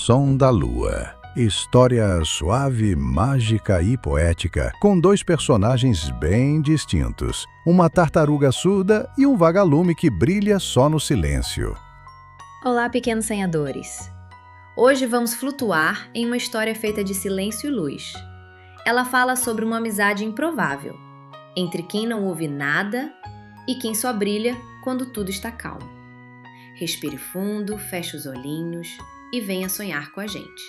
Som da Lua. História suave, mágica e poética, com dois personagens bem distintos. Uma tartaruga surda e um vagalume que brilha só no silêncio. Olá, pequenos sonhadores! Hoje vamos flutuar em uma história feita de silêncio e luz. Ela fala sobre uma amizade improvável, entre quem não ouve nada e quem só brilha quando tudo está calmo. Respire fundo, feche os olhinhos e venha sonhar com a gente.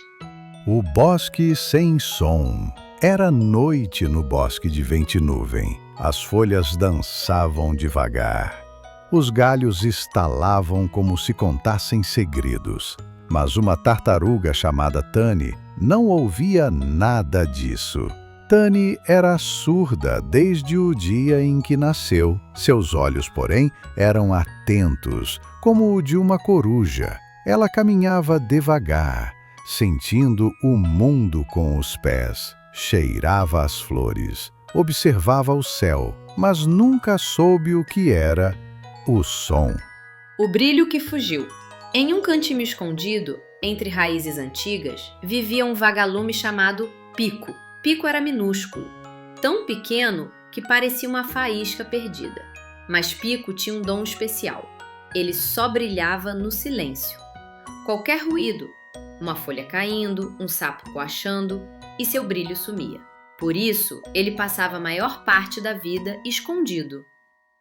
O bosque sem som. Era noite no bosque de vento e nuvem. As folhas dançavam devagar. Os galhos estalavam como se contassem segredos. Mas uma tartaruga chamada Tani não ouvia nada disso. Tani era surda desde o dia em que nasceu. Seus olhos, porém, eram atentos, como o de uma coruja. Ela caminhava devagar, sentindo o mundo com os pés. Cheirava as flores, observava o céu, mas nunca soube o que era o som. O brilho que fugiu. Em um cantinho escondido, entre raízes antigas, vivia um vagalume chamado Pico. Pico era minúsculo, tão pequeno que parecia uma faísca perdida. Mas Pico tinha um dom especial. Ele só brilhava no silêncio. Qualquer ruído, uma folha caindo, um sapo coachando, e seu brilho sumia. Por isso, ele passava a maior parte da vida escondido,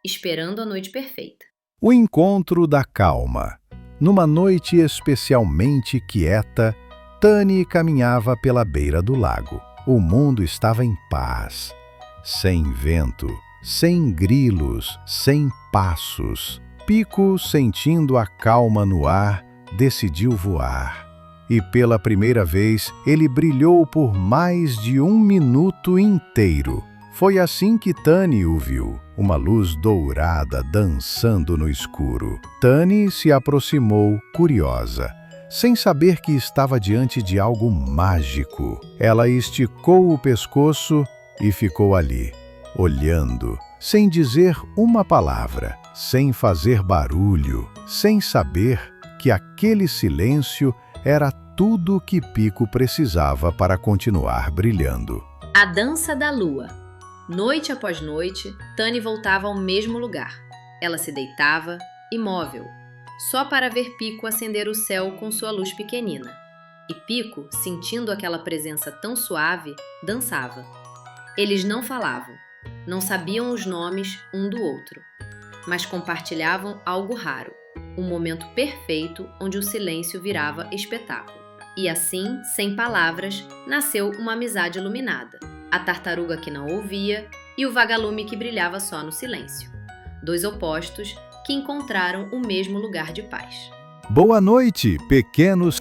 esperando a noite perfeita. O encontro da calma. Numa noite especialmente quieta, Tani caminhava pela beira do lago. O mundo estava em paz, sem vento, sem grilos, sem passos. Pico, sentindo a calma no ar, decidiu voar. E pela primeira vez, ele brilhou por mais de 1 minuto inteiro. Foi assim que Tani o viu, uma luz dourada dançando no escuro. Tani se aproximou, curiosa, sem saber que estava diante de algo mágico. Ela esticou o pescoço e ficou ali, olhando, sem dizer uma palavra, sem fazer barulho, sem saber que aquele silêncio era tudo que Pico precisava para continuar brilhando. A dança da lua. Noite após noite, Tani voltava ao mesmo lugar. Ela se deitava, imóvel, só para ver Pico acender o céu com sua luz pequenina. E Pico, sentindo aquela presença tão suave, dançava. Eles não falavam, não sabiam os nomes um do outro, mas compartilhavam algo raro, um momento perfeito onde o silêncio virava espetáculo. E assim, sem palavras, nasceu uma amizade iluminada. A tartaruga que não ouvia e o vagalume que brilhava só no silêncio. Dois opostos que encontraram o mesmo lugar de paz. Boa noite, pequenos